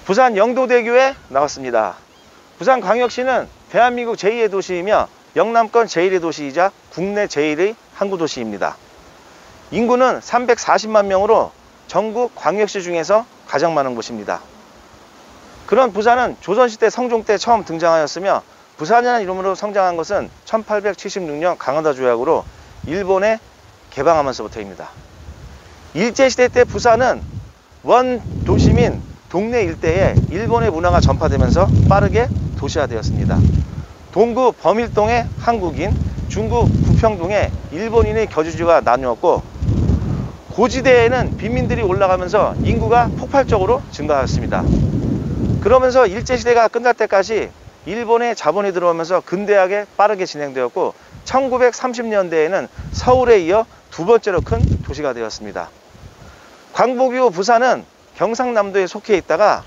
부산 영도대교에 나왔습니다. 부산광역시는 대한민국 제2의 도시이며 영남권 제1의 도시이자 국내 제1의 항구도시입니다. 인구는 340만 명으로 전국 광역시 중에서 가장 많은 곳입니다. 그런 부산은 조선시대 성종 때 처음 등장하였으며 부산이라는 이름으로 성장한 것은 1876년 강원도 조약으로 일본에 개방하면서부터입니다. 일제시대 때 부산은 원 도심인 동네 일대에 일본의 문화가 전파되면서 빠르게 도시화되었습니다. 동구 범일동에 한국인, 중구 부평동에 일본인의 거주지가 나누었고 고지대에는 빈민들이 올라가면서 인구가 폭발적으로 증가하였습니다. 그러면서 일제시대가 끝날 때까지 일본의 자본이 들어오면서 근대하게 빠르게 진행되었고 1930년대에는 서울에 이어 두 번째로 큰 도시가 되었습니다. 광복 이후 부산은 경상남도에 속해 있다가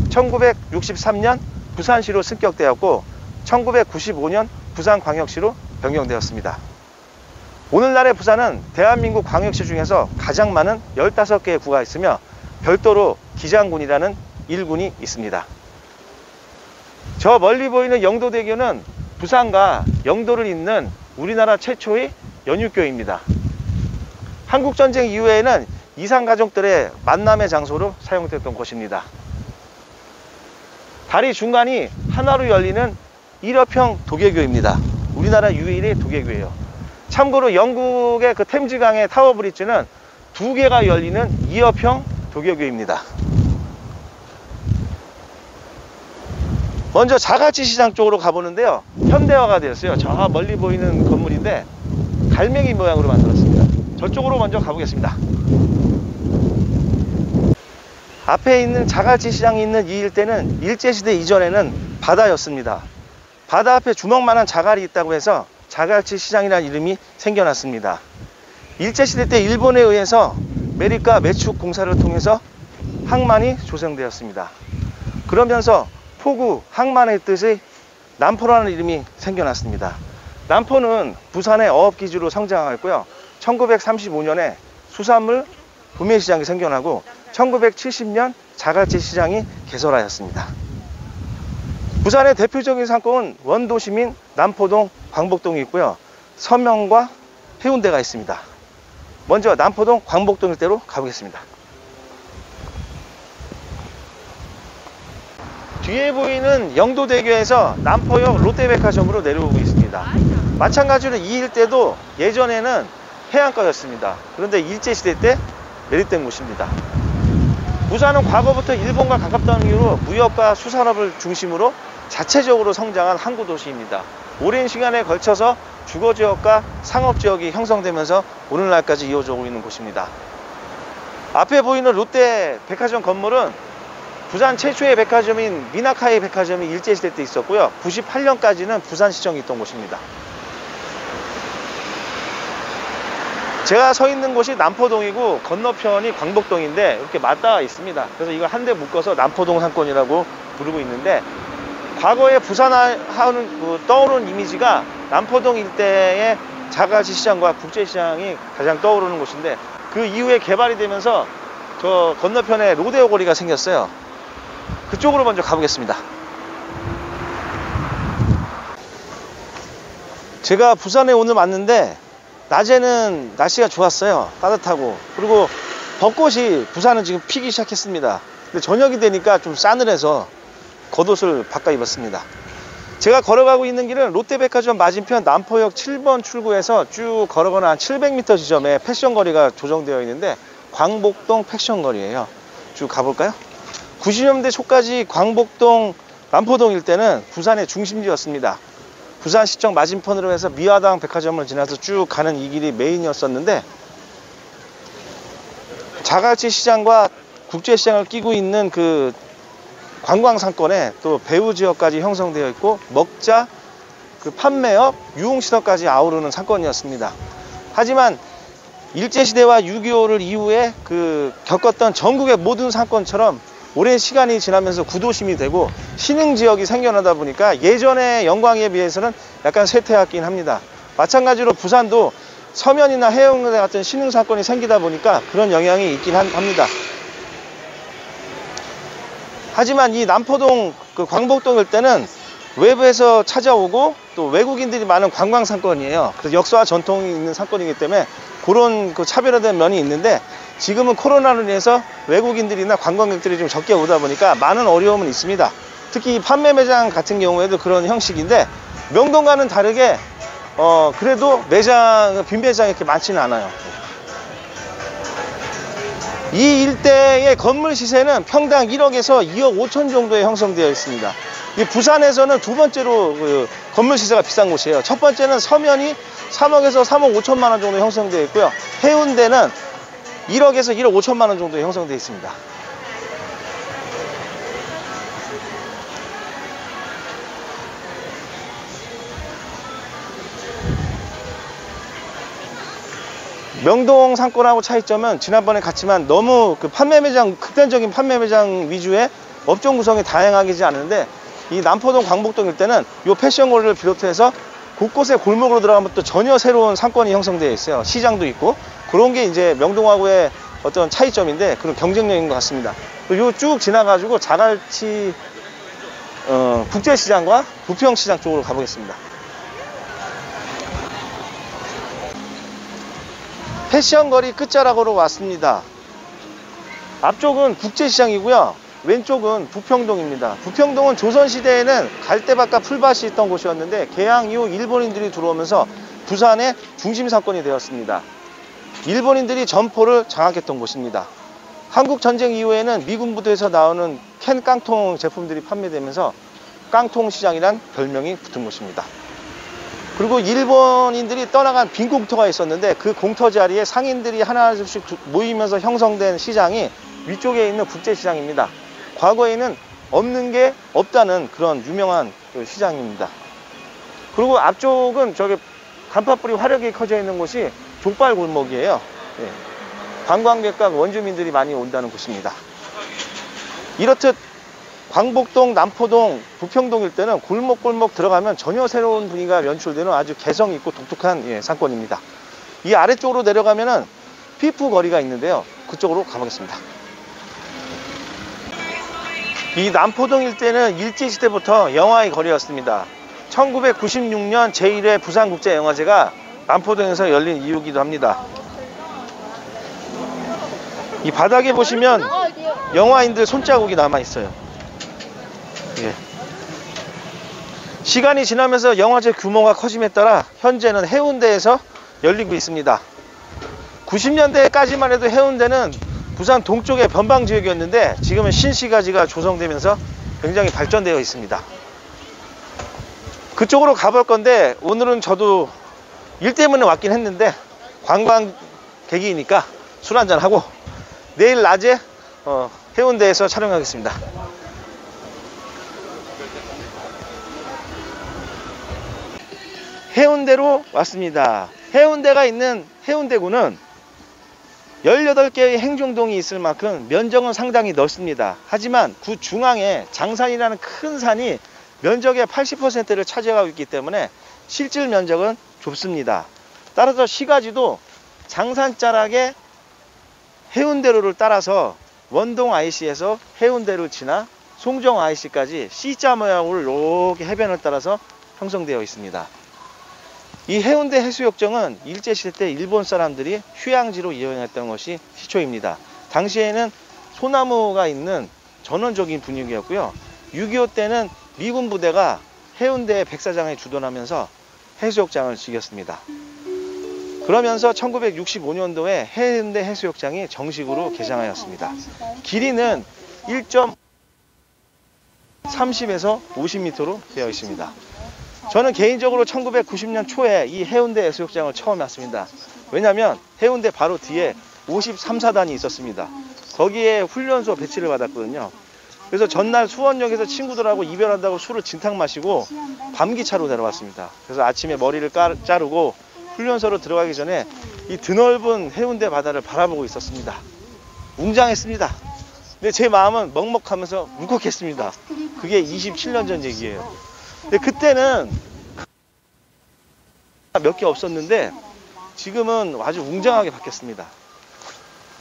1963년 부산시로 승격되었고 1995년 부산광역시로 변경되었습니다. 오늘날의 부산은 대한민국 광역시 중에서 가장 많은 15개의 구가 있으며 별도로 기장군이라는 일군이 있습니다. 저 멀리 보이는 영도대교는 부산과 영도를 잇는 우리나라 최초의 연육교입니다. 한국전쟁 이후에는 이산가족들의 만남의 장소로 사용됐던 곳입니다. 다리 중간이 하나로 열리는 1호평 도계교입니다. 우리나라 유일의 도계교예요. 참고로 영국의 그 템즈강의 타워브리지는 2개가 열리는 2호평 도계교입니다. 먼저 자갈치 시장 쪽으로 가보는데요. 현대화가 되었어요. 저 멀리 보이는 건물인데 갈매기 모양으로 만들었습니다. 저쪽으로 먼저 가보겠습니다. 앞에 있는 자갈치 시장이 있는 이 일대는 일제시대 이전에는 바다였습니다. 바다 앞에 주먹만한 자갈이 있다고 해서 자갈치 시장이라는 이름이 생겨났습니다. 일제시대 때 일본에 의해서 매립과 매축 공사를 통해서 항만이 조성되었습니다. 그러면서 포구, 항만의 뜻의 남포라는 이름이 생겨났습니다. 남포는 부산의 어업기지로 성장하였고요. 1935년에 수산물 도매시장이 생겨나고 1970년 자갈치 시장이 개설하였습니다. 부산의 대표적인 상권은 원도심인 남포동, 광복동이 있고요. 서명과 해운대가 있습니다. 먼저 남포동, 광복동 일대로 가보겠습니다. 뒤에 보이는 영도대교에서 남포역 롯데백화점으로 내려오고 있습니다. 마찬가지로 이 일대도 예전에는 해안가였습니다. 그런데 일제시대 때 매립된 곳입니다. 부산은 과거부터 일본과 가깝다는 이유로 무역과 수산업을 중심으로 자체적으로 성장한 항구도시입니다. 오랜 시간에 걸쳐서 주거지역과 상업지역이 형성되면서 오늘날까지 이어져 오고 있는 곳입니다. 앞에 보이는 롯데백화점 건물은 부산 최초의 백화점인 미나카이 백화점이 일제시대 때 있었고요. 98년까지는 부산시청이 있던 곳입니다. 제가 서 있는 곳이 남포동이고 건너편이 광복동인데 이렇게 맞닿아 있습니다. 그래서 이걸 한데 묶어서 남포동 상권이라고 부르고 있는데 과거에 부산하는 떠오르는 이미지가 남포동 일대의 자갈치 시장과 국제시장이 가장 떠오르는 곳인데 그 이후에 개발이 되면서 저 건너편에 로데오 거리가 생겼어요. 그쪽으로 먼저 가보겠습니다. 제가 부산에 오늘 왔는데 낮에는 날씨가 좋았어요. 따뜻하고. 그리고 벚꽃이 부산은 지금 피기 시작했습니다. 근데 저녁이 되니까 좀 싸늘해서 겉옷을 바꿔 입었습니다. 제가 걸어가고 있는 길은 롯데백화점 맞은편 남포역 7번 출구에서 쭉 걸어가는 한 700m 지점에 패션거리가 조성되어 있는데 광복동 패션거리예요. 쭉 가볼까요? 90년대 초까지 광복동, 남포동 일대는 부산의 중심지였습니다. 부산시청 맞은편으로 해서 미화당 백화점을 지나서 쭉 가는 이 길이 메인이었었는데 자갈치 시장과 국제시장을 끼고 있는 그 관광상권에 또 배후지역까지 형성되어 있고 먹자, 그 판매업, 유흥시설까지 아우르는 상권이었습니다. 하지만 일제시대와 6.25를 이후에 겪었던 전국의 모든 상권처럼 오랜 시간이 지나면서 구도심이 되고 신흥지역이 생겨나다 보니까 예전의 영광에 비해서는 약간 쇠퇴하긴 합니다. 마찬가지로 부산도 서면이나 해운대 같은 신흥상권이 생기다 보니까 그런 영향이 있긴 합니다. 하지만 이 남포동 그 광복동일 때는 외부에서 찾아오고 또 외국인들이 많은 관광 상권이에요. 그래서 역사와 전통이 있는 상권이기 때문에 그런 그 차별화된 면이 있는데, 지금은 코로나로 인해서 외국인들이나 관광객들이 좀 적게 오다 보니까 많은 어려움은 있습니다. 특히 이 판매 매장 같은 경우에도 그런 형식인데, 명동과는 다르게 그래도 매장, 빈 매장이 이렇게 많지는 않아요. 이 일대의 건물 시세는 평당 1억에서 2억 5천 정도에 형성되어 있습니다. 이 부산에서는 두 번째로 그 건물 시세가 비싼 곳이에요. 첫 번째는 서면이 3억에서 3억 5천만 원 정도 형성되어 있고요. 해운대는 1억에서 1억 5천만 원 정도 형성되어 있습니다. 명동 상권하고 차이점은 지난번에 같지만 너무 그 판매 매장, 극단적인 판매 매장 위주의 업종 구성이 다양하지 않은데, 이 남포동 광복동 일대는 요 패션거리를 비롯해서 곳곳에 골목으로 들어가면 또 전혀 새로운 상권이 형성되어 있어요. 시장도 있고. 그런 게 이제 명동하고의 어떤 차이점인데, 그런 경쟁력인 것 같습니다. 요 쭉 지나가지고 자갈치 국제시장과 부평시장 쪽으로 가보겠습니다. 패션거리 끝자락으로 왔습니다. 앞쪽은 국제시장이고요, 왼쪽은 부평동입니다. 부평동은 조선시대에는 갈대밭과 풀밭이 있던 곳이었는데, 개항 이후 일본인들이 들어오면서 부산의 중심 상권이 되었습니다. 일본인들이 점포를 장악했던 곳입니다. 한국전쟁 이후에는 미군 부대에서 나오는 캔 깡통 제품들이 판매되면서 깡통시장이란 별명이 붙은 곳입니다. 그리고 일본인들이 떠나간 빈 공터가 있었는데, 그 공터 자리에 상인들이 하나씩 모이면서 형성된 시장이 위쪽에 있는 국제시장입니다. 과거에는 없는 게 없다는 그런 유명한 시장입니다. 그리고 앞쪽은 저기 간판불이 화려하게 켜져 있는 곳이 족발골목이에요. 예. 관광객과 원주민들이 많이 온다는 곳입니다. 이렇듯 광복동, 남포동, 부평동 일대는 골목골목 들어가면 전혀 새로운 분위기가 연출되는 아주 개성 있고 독특한 상권입니다. 이 아래쪽으로 내려가면은 피프 거리가 있는데요, 그쪽으로 가보겠습니다. 이 남포동 일대는 일제시대부터 영화의 거리였습니다. 1996년 제1회 부산국제영화제가 남포동에서 열린 이유이기도 합니다. 이 바닥에 보시면 영화인들 손자국이 남아있어요. 예. 시간이 지나면서 영화제 규모가 커짐에 따라 현재는 해운대에서 열리고 있습니다. 90년대까지만 해도 해운대는 부산 동쪽의 변방지역이었는데, 지금은 신시가지가 조성되면서 굉장히 발전되어 있습니다. 그쪽으로 가볼 건데, 오늘은 저도 일 때문에 왔긴 했는데 관광객이니까 술 한잔하고 내일 낮에 해운대에서 촬영하겠습니다. 해운대로 왔습니다. 해운대가 있는 해운대구는 18개의 행정동이 있을 만큼 면적은 상당히 넓습니다. 하지만 구 중앙에 장산이라는 큰 산이 면적의 80%를 차지하고 있기 때문에 실질 면적은 좁습니다. 따라서 시가지도 장산자락의 해운대로를 따라서 원동 IC에서 해운대를 지나 송정 IC까지 C자 모양으로 이렇게 해변을 따라서 형성되어 있습니다. 이 해운대 해수욕장은 일제시대 때 일본 사람들이 휴양지로 이용했던 것이 시초입니다. 당시에는 소나무가 있는 전원적인 분위기였고요. 6.25 때는 미군 부대가 해운대 백사장에 주둔하면서 해수욕장을 즐겼습니다. 그러면서 1965년도에 해운대 해수욕장이 정식으로 개장하였습니다. 길이는 1.30에서 50m로 되어 있습니다. 저는 개인적으로 1990년 초에 이 해운대 해수욕장을 처음 왔습니다. 왜냐하면 해운대 바로 뒤에 53사단이 있었습니다. 거기에 훈련소 배치를 받았거든요. 그래서 전날 수원역에서 친구들하고 이별한다고 술을 진탕 마시고 밤기차로 내려왔습니다. 그래서 아침에 머리를 자르고 훈련소로 들어가기 전에 이 드넓은 해운대 바다를 바라보고 있었습니다. 웅장했습니다. 근데 제 마음은 먹먹하면서 울컥했습니다. 그게 27년 전 얘기예요. 근데 그때는 몇 개 없었는데 지금은 아주 웅장하게 바뀌었습니다.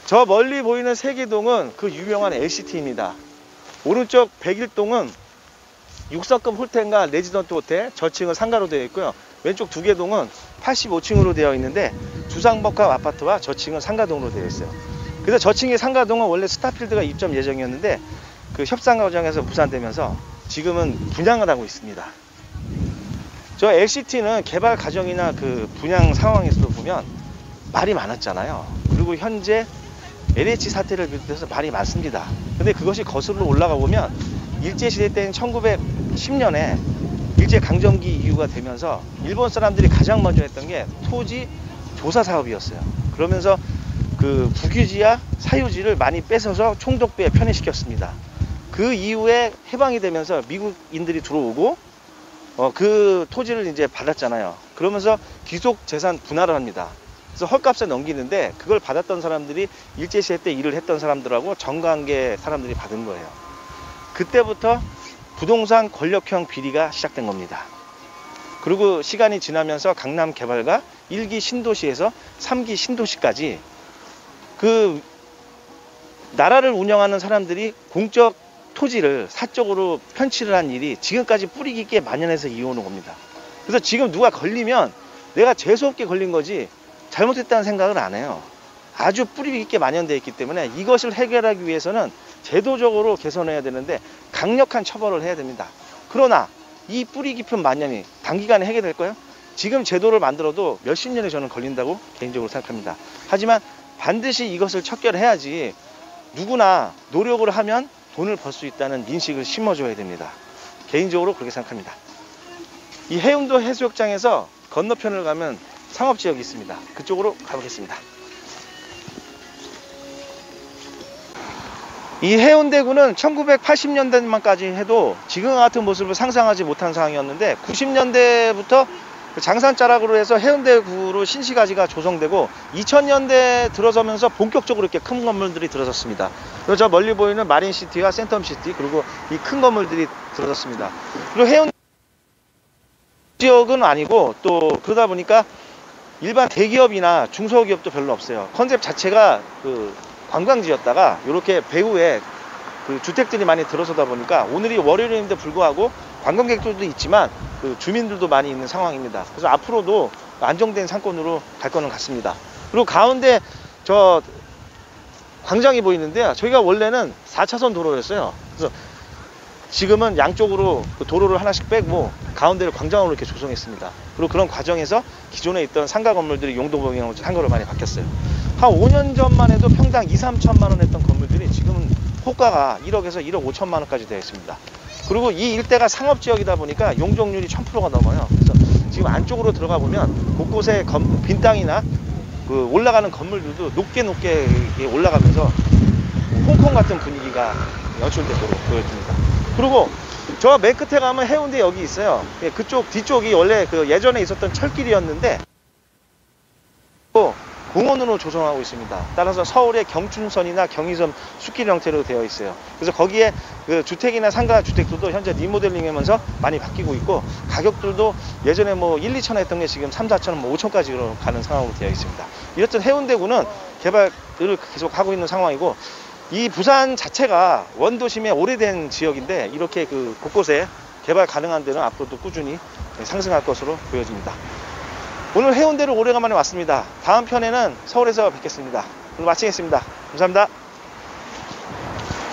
저 멀리 보이는 세계동은 그 유명한 LCT입니다. 오른쪽 101동은 6성급 홀텐과 레지던트 호텔, 저층은 상가로 되어 있고요. 왼쪽 두 개 동은 85층으로 되어 있는데 주상복합 아파트와 저층은 상가동으로 되어 있어요. 그래서 저층의 상가동은 원래 스타필드가 입점 예정이었는데 그 협상 과정에서 무산되면서 지금은 분양을 하고 있습니다. 저 LCT는 개발 과정이나 그 분양 상황에서도 보면 말이 많았잖아요. 그리고 현재 LH 사태를 비롯해서 말이 많습니다. 근데 그것이 거슬러 올라가 보면 일제시대 때인 1910년에 일제강점기 이후가 되면서 일본 사람들이 가장 먼저 했던 게 토지 조사 사업이었어요. 그러면서 그 국유지와 사유지를 많이 뺏어서 총독부에 편입시켰습니다. 그 이후에 해방이 되면서 미국인들이 들어오고 그 토지를 이제 받았잖아요. 그러면서 귀속 재산 분할을 합니다. 그래서 헐값에 넘기는데 그걸 받았던 사람들이 일제시대 때 일을 했던 사람들하고 정관계 사람들이 받은 거예요. 그때부터 부동산 권력형 비리가 시작된 겁니다. 그리고 시간이 지나면서 강남 개발과 1기 신도시에서 3기 신도시까지 그 나라를 운영하는 사람들이 공적 토지를 사적으로 편취를 한 일이 지금까지 뿌리 깊게 만연해서 이어오는 겁니다. 그래서 지금 누가 걸리면 내가 재수없게 걸린 거지 잘못했다는 생각을 안 해요. 아주 뿌리 깊게 만연되어 있기 때문에 이것을 해결하기 위해서는 제도적으로 개선해야 되는데 강력한 처벌을 해야 됩니다. 그러나 이 뿌리 깊은 만연이 단기간에 해결될까요? 지금 제도를 만들어도 몇십 년이 저는 걸린다고 개인적으로 생각합니다. 하지만 반드시 이것을 척결해야지 누구나 노력을 하면 돈을 벌 수 있다는 인식을 심어줘야 됩니다. 개인적으로 그렇게 생각합니다. 이 해운도 해수욕장에서 건너편을 가면 상업지역이 있습니다. 그쪽으로 가보겠습니다. 이 해운대구는 1980년대만까지 해도 지금과 같은 모습을 상상하지 못한 상황이었는데 90년대부터 장산자락으로 해서 해운대구로 신시가지가 조성되고 2000년대 들어서면서 본격적으로 이렇게 큰 건물들이 들어섰습니다. 그리고 저 멀리 보이는 마린시티와 센텀시티 그리고 이 큰 건물들이 들어섰습니다. 그리고 해운대 지역은 아니고 또 그러다 보니까 일반 대기업이나 중소기업도 별로 없어요. 컨셉 자체가 그 관광지였다가 이렇게 배후에 그 주택들이 많이 들어서다 보니까 오늘이 월요일인데 불구하고 관광객들도 있지만 그 주민들도 많이 있는 상황입니다. 그래서 앞으로도 안정된 상권으로 갈 거는 같습니다. 그리고 가운데 저 광장이 보이는데요. 저희가 원래는 4차선 도로였어요. 그래서 지금은 양쪽으로 그 도로를 하나씩 빼고 가운데를 광장으로 이렇게 조성했습니다. 그리고 그런 과정에서 기존에 있던 상가 건물들이 용도 변경으로 상가로 많이 바뀌었어요. 한 5년 전만 해도 평당 2, 3천만 원 했던 건물들이 지금은 호가가 1억에서 1억 5천만 원까지 되어 있습니다. 그리고 이 일대가 상업지역이다 보니까 용적률이 1000%가 넘어요. 그래서 지금 안쪽으로 들어가 보면 곳곳에 빈 땅이나 그 올라가는 건물들도 높게 올라가면서 홍콩 같은 분위기가 연출되도록 보여줍니다. 그리고 저 맨 끝에 가면 해운대 여기 있어요. 그쪽 뒤쪽이 원래 그 예전에 있었던 철길이었는데 또 공원으로 조성하고 있습니다. 따라서 서울의 경춘선이나 경의선 숲길 형태로 되어 있어요. 그래서 거기에 그 주택이나 상가 주택들도 현재 리모델링하면서 많이 바뀌고 있고 가격들도 예전에 뭐 1, 2천 했던 게 지금 3, 4천, 뭐 5천까지 가는 상황으로 되어 있습니다. 이렇듯 해운대구는 개발을 계속 하고 있는 상황이고 이 부산 자체가 원도심의 오래된 지역인데 이렇게 그 곳곳에 개발 가능한 데는 앞으로도 꾸준히 상승할 것으로 보여집니다. 오늘 해운대를 오래간만에 왔습니다. 다음 편에는 서울에서 뵙겠습니다. 오늘 마치겠습니다. 감사합니다.